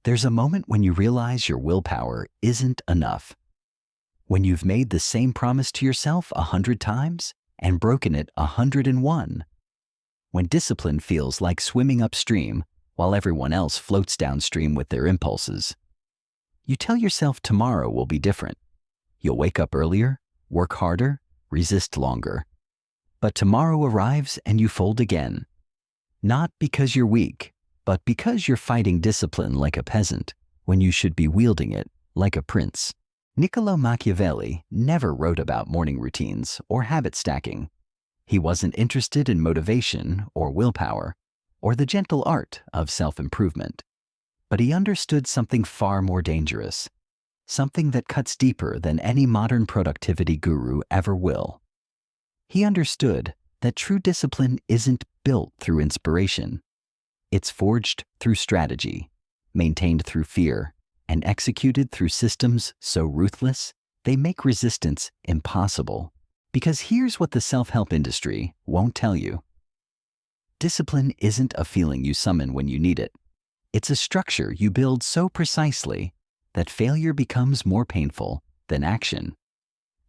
There's a moment when you realize your willpower isn't enough. When you've made the same promise to yourself 100 times and broken it 101. When discipline feels like swimming upstream while everyone else floats downstream with their impulses. You tell yourself tomorrow will be different. You'll wake up earlier, work harder, resist longer. But tomorrow arrives and you fold again. Not because you're weak, but because you're fighting discipline like a peasant when you should be wielding it like a prince. Niccolò Machiavelli never wrote about morning routines or habit stacking. He wasn't interested in motivation or willpower or the gentle art of self-improvement. But he understood something far more dangerous, something that cuts deeper than any modern productivity guru ever will. He understood that true discipline isn't built through inspiration. It's forged through strategy, maintained through fear, and executed through systems so ruthless they make resistance impossible. Because here's what the self-help industry won't tell you. Discipline isn't a feeling you summon when you need it. It's a structure you build so precisely that failure becomes more painful than action.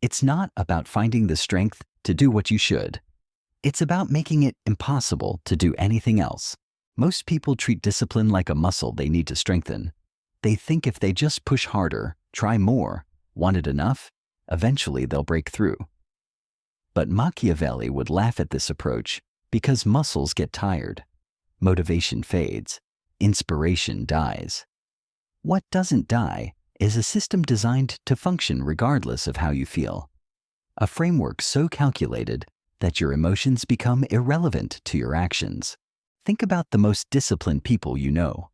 It's not about finding the strength to do what you should. It's about making it impossible to do anything else. Most people treat discipline like a muscle they need to strengthen. They think if they just push harder, try more, want it enough, eventually they'll break through. But Machiavelli would laugh at this approach because muscles get tired, motivation fades, inspiration dies. What doesn't die is a system designed to function regardless of how you feel. A framework so calculated that your emotions become irrelevant to your actions. Think about the most disciplined people you know.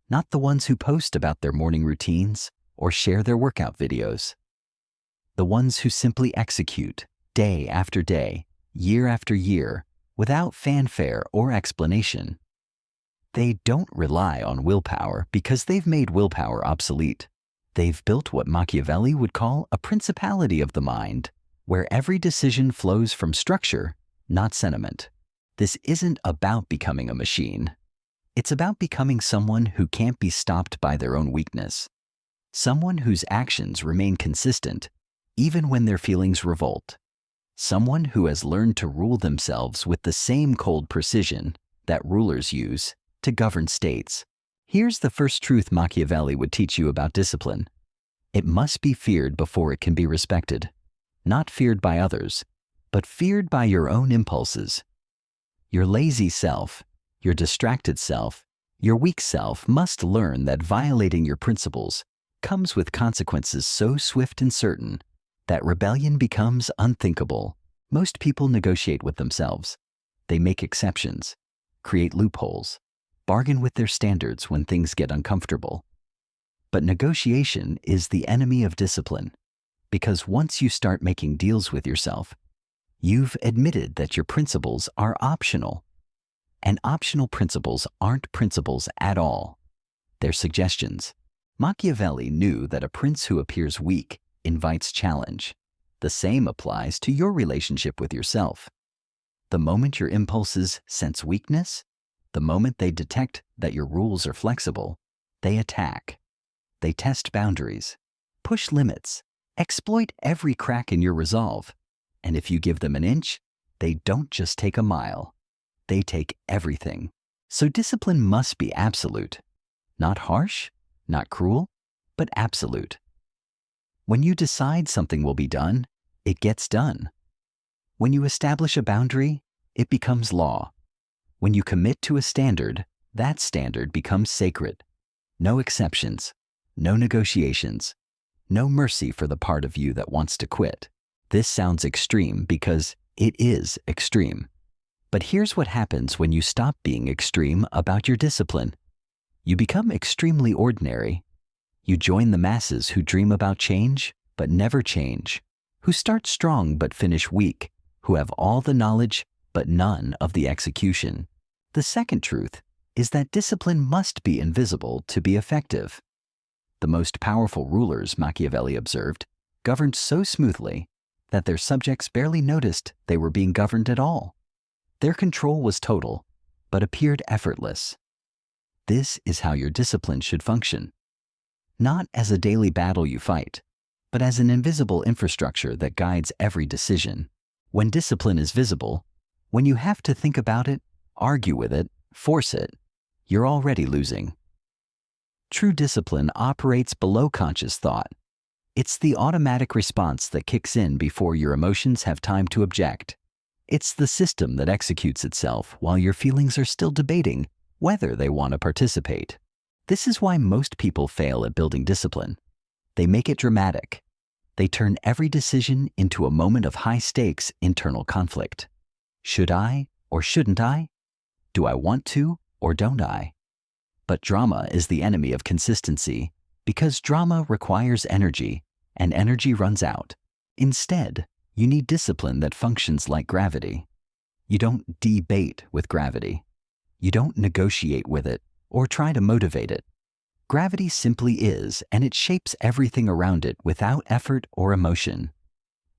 Not the ones who post about their morning routines or share their workout videos. The ones who simply execute day after day, year after year, without fanfare or explanation. They don't rely on willpower because they've made willpower obsolete. They've built what Machiavelli would call a principality of the mind, where every decision flows from structure, not sentiment. This isn't about becoming a machine. It's about becoming someone who can't be stopped by their own weakness. Someone whose actions remain consistent, even when their feelings revolt. Someone who has learned to rule themselves with the same cold precision that rulers use to govern states. Here's the first truth Machiavelli would teach you about discipline. It must be feared before it can be respected. Not feared by others, but feared by your own impulses. Your lazy self, your distracted self, your weak self must learn that violating your principles comes with consequences so swift and certain that rebellion becomes unthinkable. Most people negotiate with themselves. They make exceptions, create loopholes, bargain with their standards when things get uncomfortable. But negotiation is the enemy of discipline, because once you start making deals with yourself, you've admitted that your principles are optional. And optional principles aren't principles at all. They're suggestions. Machiavelli knew that a prince who appears weak invites challenge. The same applies to your relationship with yourself. The moment your impulses sense weakness, the moment they detect that your rules are flexible, they attack. They test boundaries, push limits, exploit every crack in your resolve. And if you give them an inch, they don't just take a mile. They take everything. So discipline must be absolute. Not harsh, not cruel, but absolute. When you decide something will be done, it gets done. When you establish a boundary, it becomes law. When you commit to a standard, that standard becomes sacred. No exceptions, no negotiations, no mercy for the part of you that wants to quit. This sounds extreme because it is extreme. But here's what happens when you stop being extreme about your discipline. You become extremely ordinary. You join the masses who dream about change but never change, who start strong but finish weak, who have all the knowledge but none of the execution. The second truth is that discipline must be invisible to be effective. The most powerful rulers, Machiavelli observed, governed so smoothly that their subjects barely noticed they were being governed at all. Their control was total, but appeared effortless. This is how your discipline should function. Not as a daily battle you fight, but as an invisible infrastructure that guides every decision. When discipline is visible, when you have to think about it, argue with it, force it, you're already losing. True discipline operates below conscious thought. It's the automatic response that kicks in before your emotions have time to object. It's the system that executes itself while your feelings are still debating whether they want to participate. This is why most people fail at building discipline. They make it dramatic. They turn every decision into a moment of high-stakes internal conflict. Should I or shouldn't I? Do I want to or don't I? But drama is the enemy of consistency because drama requires energy, and energy runs out. Instead, you need discipline that functions like gravity. You don't debate with gravity. You don't negotiate with it or try to motivate it. Gravity simply is, and it shapes everything around it without effort or emotion.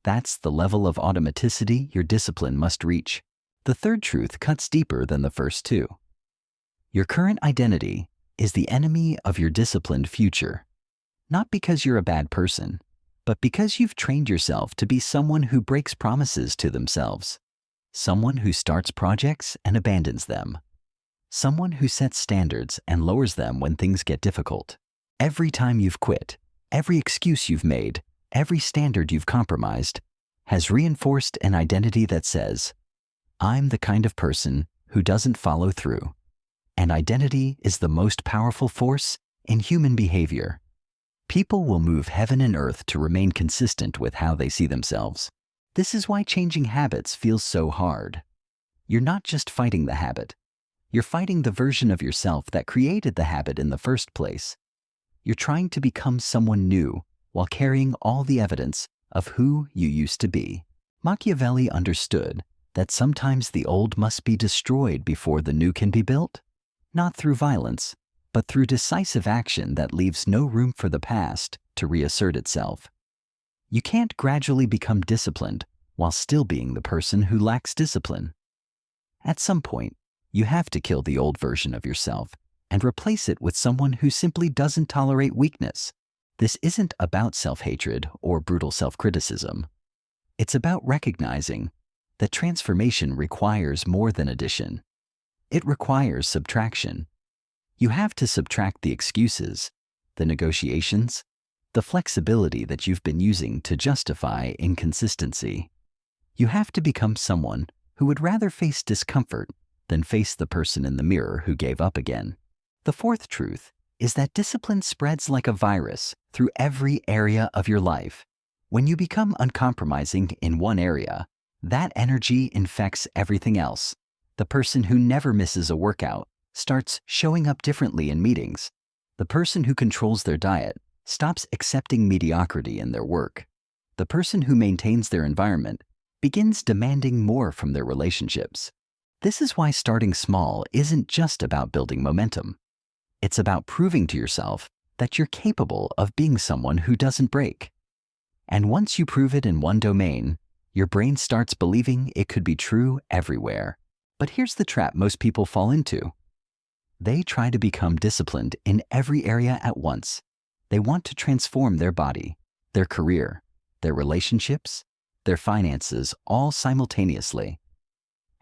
That's the level of automaticity your discipline must reach. The third truth cuts deeper than the first two. Your current identity is the enemy of your disciplined future. Not because you're a bad person, but because you've trained yourself to be someone who breaks promises to themselves. Someone who starts projects and abandons them. Someone who sets standards and lowers them when things get difficult. Every time you've quit, every excuse you've made, every standard you've compromised, has reinforced an identity that says, I'm the kind of person who doesn't follow through. And identity is the most powerful force in human behavior. People will move heaven and earth to remain consistent with how they see themselves. This is why changing habits feels so hard. You're not just fighting the habit. You're fighting the version of yourself that created the habit in the first place. You're trying to become someone new while carrying all the evidence of who you used to be. Machiavelli understood that sometimes the old must be destroyed before the new can be built. Not through violence, but through decisive action that leaves no room for the past to reassert itself. You can't gradually become disciplined while still being the person who lacks discipline. At some point, you have to kill the old version of yourself and replace it with someone who simply doesn't tolerate weakness. This isn't about self-hatred or brutal self-criticism. It's about recognizing that transformation requires more than addition. It requires subtraction. You have to subtract the excuses, the negotiations, the flexibility that you've been using to justify inconsistency. You have to become someone who would rather face discomfort than face the person in the mirror who gave up again. The fourth truth is that discipline spreads like a virus through every area of your life. When you become uncompromising in one area, that energy infects everything else. The person who never misses a workout starts showing up differently in meetings. The person who controls their diet stops accepting mediocrity in their work. The person who maintains their environment begins demanding more from their relationships. This is why starting small isn't just about building momentum. It's about proving to yourself that you're capable of being someone who doesn't break. And once you prove it in one domain, your brain starts believing it could be true everywhere. But here's the trap most people fall into. They try to become disciplined in every area at once. They want to transform their body, their career, their relationships, their finances, all simultaneously.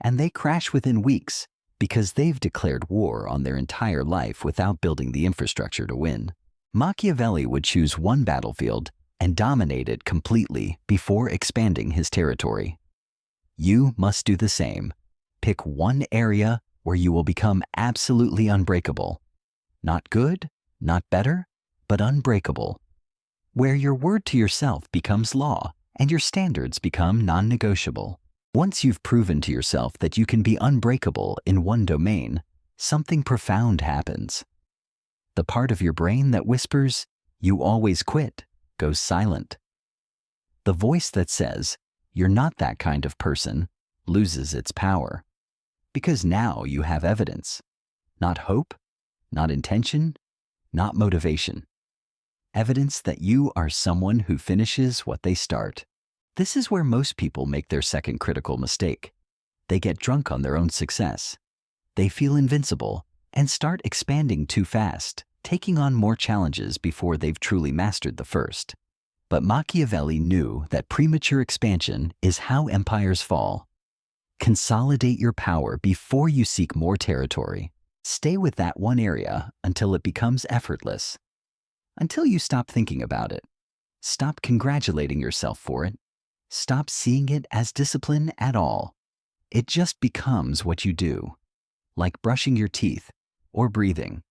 And they crash within weeks because they've declared war on their entire life without building the infrastructure to win. Machiavelli would choose one battlefield and dominate it completely before expanding his territory. You must do the same. Pick one area where you will become absolutely unbreakable. Not good, not better, but unbreakable. Where your word to yourself becomes law and your standards become non-negotiable. Once you've proven to yourself that you can be unbreakable in one domain, something profound happens. The part of your brain that whispers, "You always quit," goes silent. The voice that says, "You're not that kind of person," loses its power. Because now you have evidence. Not hope, not intention, not motivation. Evidence that you are someone who finishes what they start. This is where most people make their second critical mistake. They get drunk on their own success. They feel invincible and start expanding too fast, taking on more challenges before they've truly mastered the first. But Machiavelli knew that premature expansion is how empires fall. Consolidate your power before you seek more territory. Stay with that one area until it becomes effortless. Until you stop thinking about it. Stop congratulating yourself for it. Stop seeing it as discipline at all. It just becomes what you do, like brushing your teeth or breathing.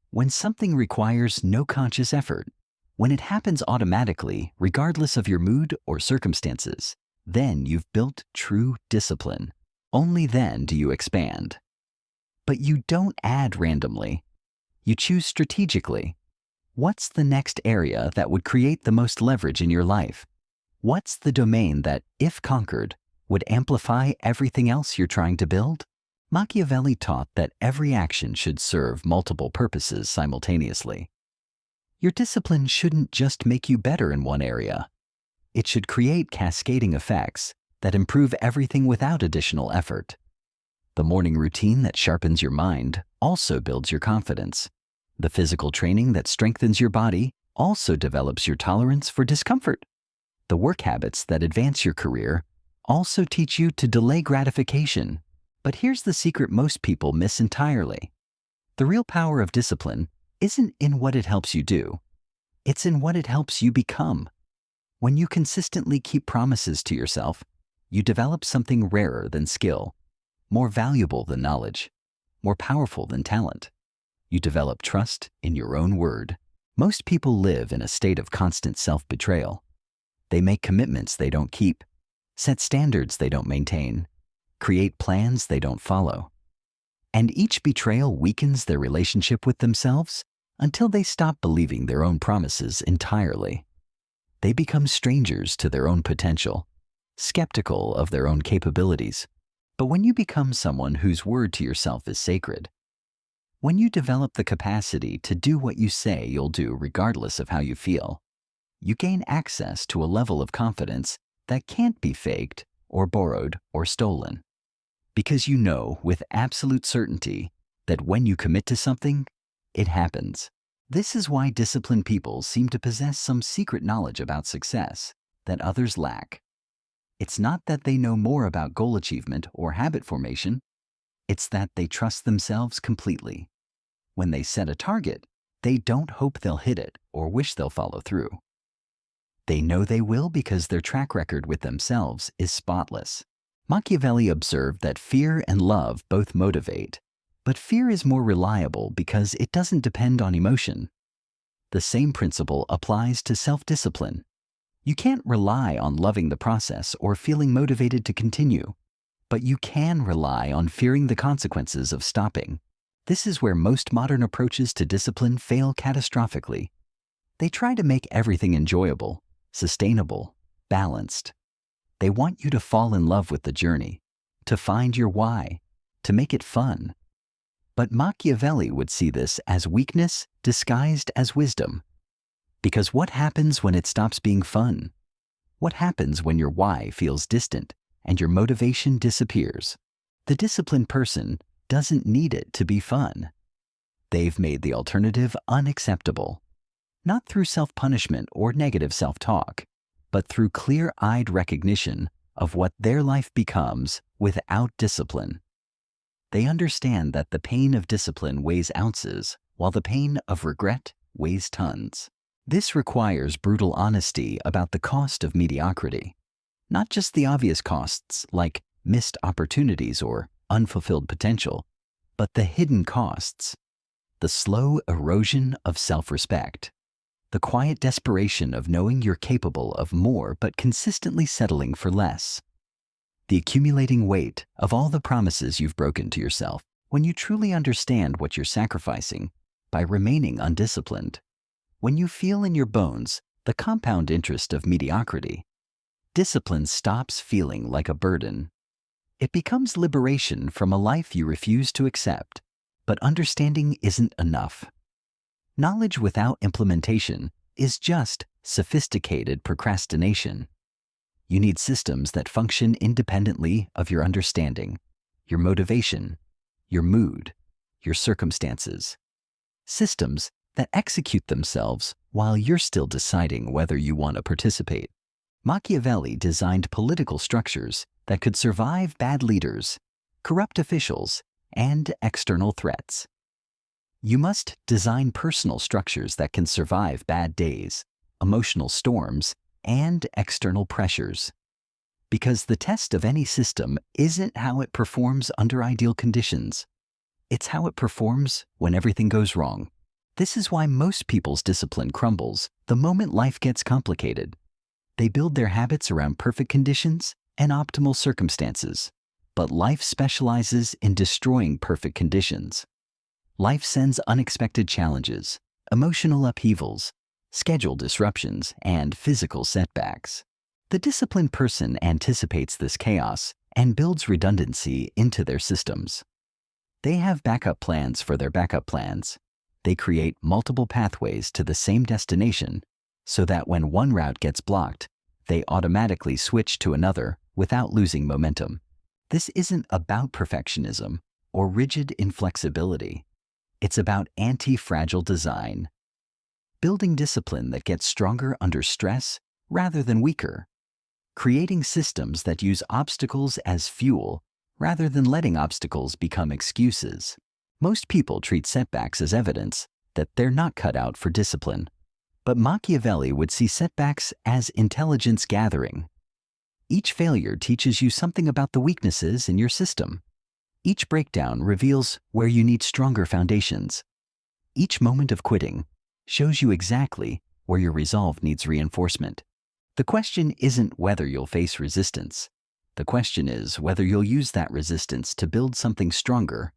When something requires no conscious effort, when it happens automatically, regardless of your mood or circumstances, then you've built true discipline. Only then do you expand. But you don't add randomly. You choose strategically. What's the next area that would create the most leverage in your life? What's the domain that, if conquered, would amplify everything else you're trying to build? Machiavelli taught that every action should serve multiple purposes simultaneously. Your discipline shouldn't just make you better in one area. It should create cascading effects that improve everything without additional effort. The morning routine that sharpens your mind also builds your confidence. The physical training that strengthens your body also develops your tolerance for discomfort. The work habits that advance your career also teach you to delay gratification. But here's the secret most people miss entirely. The real power of discipline isn't in what it helps you do. It's in what it helps you become. When you consistently keep promises to yourself, you develop something rarer than skill, more valuable than knowledge, more powerful than talent. You develop trust in your own word. Most people live in a state of constant self-betrayal. They make commitments they don't keep, set standards they don't maintain, create plans they don't follow. And each betrayal weakens their relationship with themselves until they stop believing their own promises entirely. They become strangers to their own potential, skeptical of their own capabilities. But when you become someone whose word to yourself is sacred, when you develop the capacity to do what you say you'll do regardless of how you feel, you gain access to a level of confidence that can't be faked or borrowed or stolen. Because you know with absolute certainty that when you commit to something, it happens. This is why disciplined people seem to possess some secret knowledge about success that others lack. It's not that they know more about goal achievement or habit formation. It's that they trust themselves completely. When they set a target, they don't hope they'll hit it or wish they'll follow through. They know they will because their track record with themselves is spotless. Machiavelli observed that fear and love both motivate, but fear is more reliable because it doesn't depend on emotion. The same principle applies to self-discipline. You can't rely on loving the process or feeling motivated to continue, but you can rely on fearing the consequences of stopping. This is where most modern approaches to discipline fail catastrophically. They try to make everything enjoyable, sustainable, balanced. They want you to fall in love with the journey, to find your why, to make it fun. But Machiavelli would see this as weakness disguised as wisdom. Because what happens when it stops being fun? What happens when your why feels distant and your motivation disappears? The disciplined person doesn't need it to be fun. They've made the alternative unacceptable, not through self-punishment or negative self-talk, but through clear-eyed recognition of what their life becomes without discipline. They understand that the pain of discipline weighs ounces, while the pain of regret weighs tons. This requires brutal honesty about the cost of mediocrity, not just the obvious costs like missed opportunities or unfulfilled potential, but the hidden costs, the slow erosion of self-respect, the quiet desperation of knowing you're capable of more but consistently settling for less, the accumulating weight of all the promises you've broken to yourself when you truly understand what you're sacrificing by remaining undisciplined. When you feel in your bones the compound interest of mediocrity, discipline stops feeling like a burden. It becomes liberation from a life you refuse to accept, but understanding isn't enough. Knowledge without implementation is just sophisticated procrastination. You need systems that function independently of your understanding, your motivation, your mood, your circumstances. Systems that execute themselves while you're still deciding whether you want to participate. Machiavelli designed political structures that could survive bad leaders, corrupt officials, and external threats. You must design personal structures that can survive bad days, emotional storms, and external pressures. Because the test of any system isn't how it performs under ideal conditions. It's how it performs when everything goes wrong. This is why most people's discipline crumbles the moment life gets complicated. They build their habits around perfect conditions and optimal circumstances, but life specializes in destroying perfect conditions. Life sends unexpected challenges, emotional upheavals, schedule disruptions, and physical setbacks. The disciplined person anticipates this chaos and builds redundancy into their systems. They have backup plans for their backup plans. They create multiple pathways to the same destination so that when one route gets blocked, they automatically switch to another without losing momentum. This isn't about perfectionism or rigid inflexibility. It's about anti-fragile design. Building discipline that gets stronger under stress rather than weaker. Creating systems that use obstacles as fuel rather than letting obstacles become excuses. Most people treat setbacks as evidence that they're not cut out for discipline. But Machiavelli would see setbacks as intelligence gathering. Each failure teaches you something about the weaknesses in your system. Each breakdown reveals where you need stronger foundations. Each moment of quitting shows you exactly where your resolve needs reinforcement. The question isn't whether you'll face resistance. The question is whether you'll use that resistance to build something stronger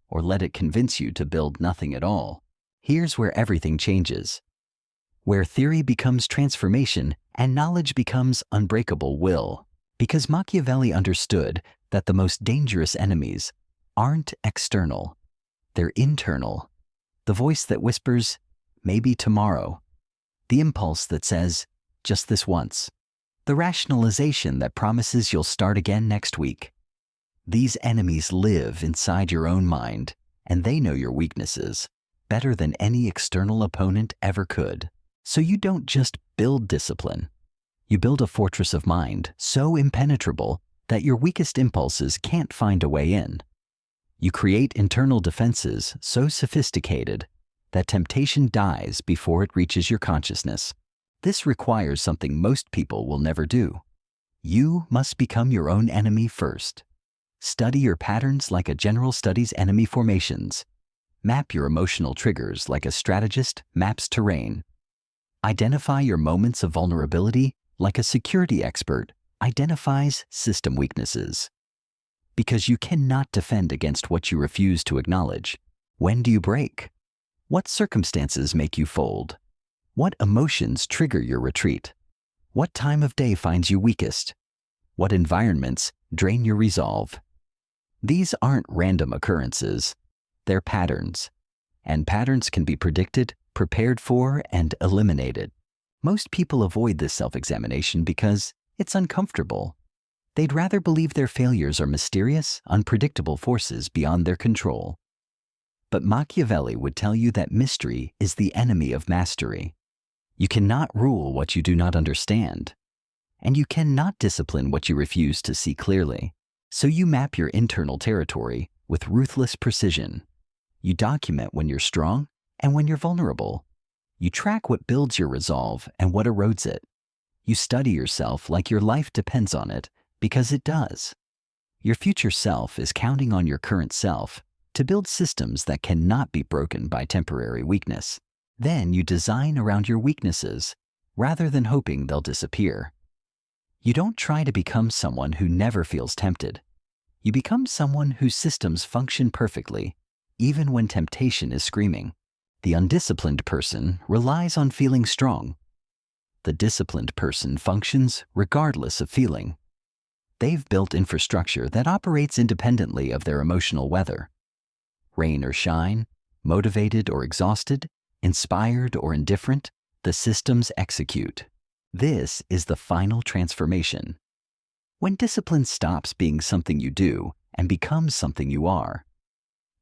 or let it convince you to build nothing at all. Here's where everything changes. Where theory becomes transformation and knowledge becomes unbreakable will. Because Machiavelli understood that the most dangerous enemies aren't external, they're internal. The voice that whispers, maybe tomorrow. The impulse that says, just this once. The rationalization that promises you'll start again next week. These enemies live inside your own mind, and they know your weaknesses better than any external opponent ever could. So you don't just build discipline. You build a fortress of mind so impenetrable that your weakest impulses can't find a way in. You create internal defenses so sophisticated that temptation dies before it reaches your consciousness. This requires something most people will never do. You must become your own enemy first. Study your patterns like a general studies enemy formations. Map your emotional triggers like a strategist maps terrain. Identify your moments of vulnerability like a security expert identifies system weaknesses. Because you cannot defend against what you refuse to acknowledge. When do you break? What circumstances make you fold? What emotions trigger your retreat? What time of day finds you weakest? What environments drain your resolve? These aren't random occurrences. They're patterns. And patterns can be predicted, prepared for, and eliminated. Most people avoid this self-examination because it's uncomfortable. They'd rather believe their failures are mysterious, unpredictable forces beyond their control. But Machiavelli would tell you that mystery is the enemy of mastery. You cannot rule what you do not understand. And you cannot discipline what you refuse to see clearly. So you map your internal territory with ruthless precision. You document when you're strong and when you're vulnerable. You track what builds your resolve and what erodes it. You study yourself like your life depends on it, because it does. Your future self is counting on your current self to build systems that cannot be broken by temporary weakness. Then you design around your weaknesses rather than hoping they'll disappear. You don't try to become someone who never feels tempted. You become someone whose systems function perfectly, even when temptation is screaming. The undisciplined person relies on feeling strong. The disciplined person functions regardless of feeling. They've built infrastructure that operates independently of their emotional weather. Rain or shine, motivated or exhausted, inspired or indifferent, the systems execute. This is the final transformation. When discipline stops being something you do and becomes something you are.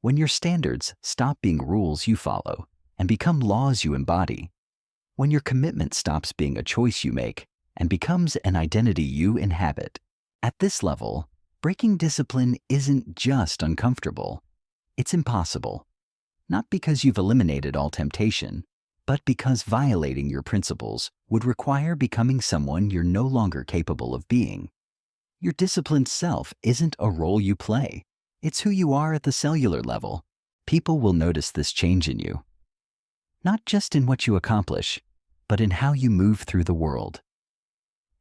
When your standards stop being rules you follow and become laws you embody. When your commitment stops being a choice you make and becomes an identity you inhabit. At this level, breaking discipline isn't just uncomfortable. It's impossible. Not because you've eliminated all temptation, but because violating your principles would require becoming someone you're no longer capable of being. Your disciplined self isn't a role you play. It's who you are at the cellular level. People will notice this change in you. Not just in what you accomplish, but in how you move through the world.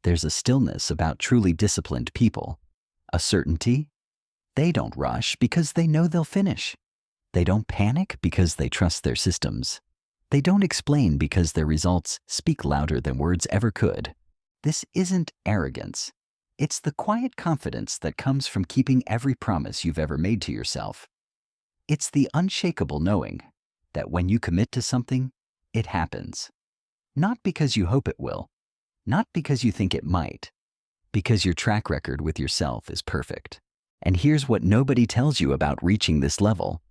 There's a stillness about truly disciplined people. A certainty. They don't rush because they know they'll finish. They don't panic because they trust their systems. They don't explain because their results speak louder than words ever could. This isn't arrogance. It's the quiet confidence that comes from keeping every promise you've ever made to yourself. It's the unshakable knowing that when you commit to something, it happens. Not because you hope it will, not because you think it might, because your track record with yourself is perfect. And here's what nobody tells you about reaching this level.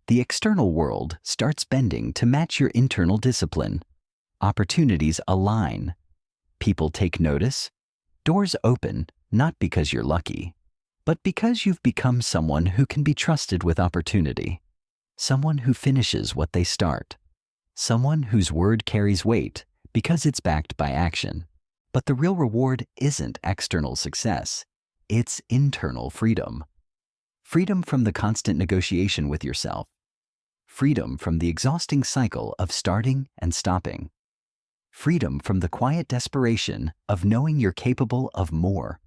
The external world starts bending to match your internal discipline. Opportunities align. People take notice. Doors open, not because you're lucky, but because you've become someone who can be trusted with opportunity. Someone who finishes what they start. Someone whose word carries weight because it's backed by action. But the real reward isn't external success. It's internal freedom. Freedom from the constant negotiation with yourself. Freedom from the exhausting cycle of starting and stopping. Freedom from the quiet desperation of knowing you're capable of more,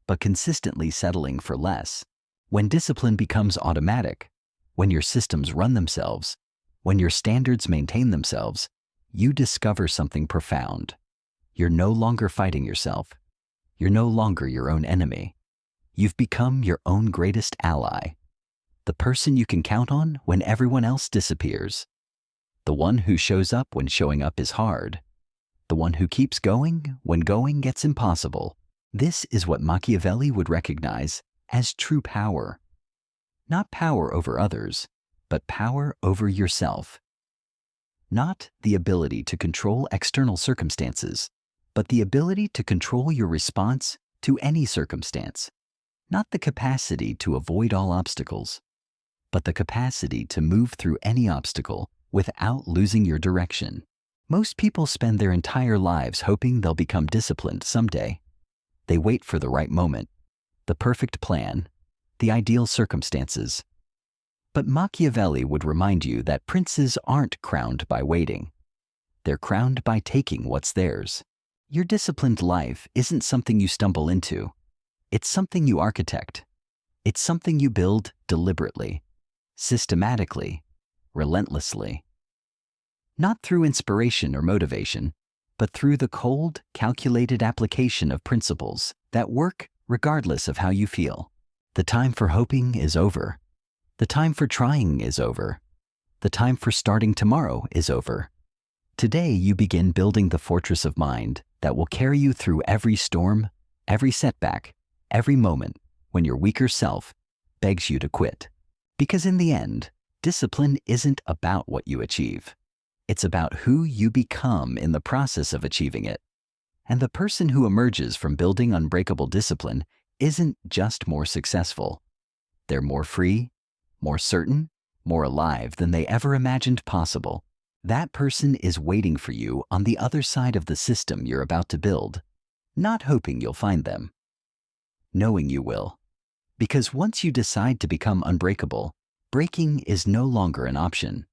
but consistently settling for less. When discipline becomes automatic, when your systems run themselves, when your standards maintain themselves, you discover something profound. You're no longer fighting yourself. You're no longer your own enemy. You've become your own greatest ally. The person you can count on when everyone else disappears. The one who shows up when showing up is hard. The one who keeps going when going gets impossible. This is what Machiavelli would recognize as true power. Not power over others, but power over yourself. Not the ability to control external circumstances, but the ability to control your response to any circumstance. Not the capacity to avoid all obstacles, but the capacity to move through any obstacle without losing your direction. Most people spend their entire lives hoping they'll become disciplined someday. They wait for the right moment, the perfect plan, the ideal circumstances. But Machiavelli would remind you that princes aren't crowned by waiting. They're crowned by taking what's theirs. Your disciplined life isn't something you stumble into. It's something you architect. It's something you build deliberately, systematically, relentlessly. Not through inspiration or motivation, but through the cold, calculated application of principles that work regardless of how you feel. The time for hoping is over. The time for trying is over. The time for starting tomorrow is over. Today you begin building the fortress of mind that will carry you through every storm, every setback, every moment when your weaker self begs you to quit. Because in the end, discipline isn't about what you achieve. It's about who you become in the process of achieving it. And the person who emerges from building unbreakable discipline isn't just more successful. They're more free, more certain, more alive than they ever imagined possible. That person is waiting for you on the other side of the system you're about to build, not hoping you'll find them, knowing you will. Because once you decide to become unbreakable, breaking is no longer an option.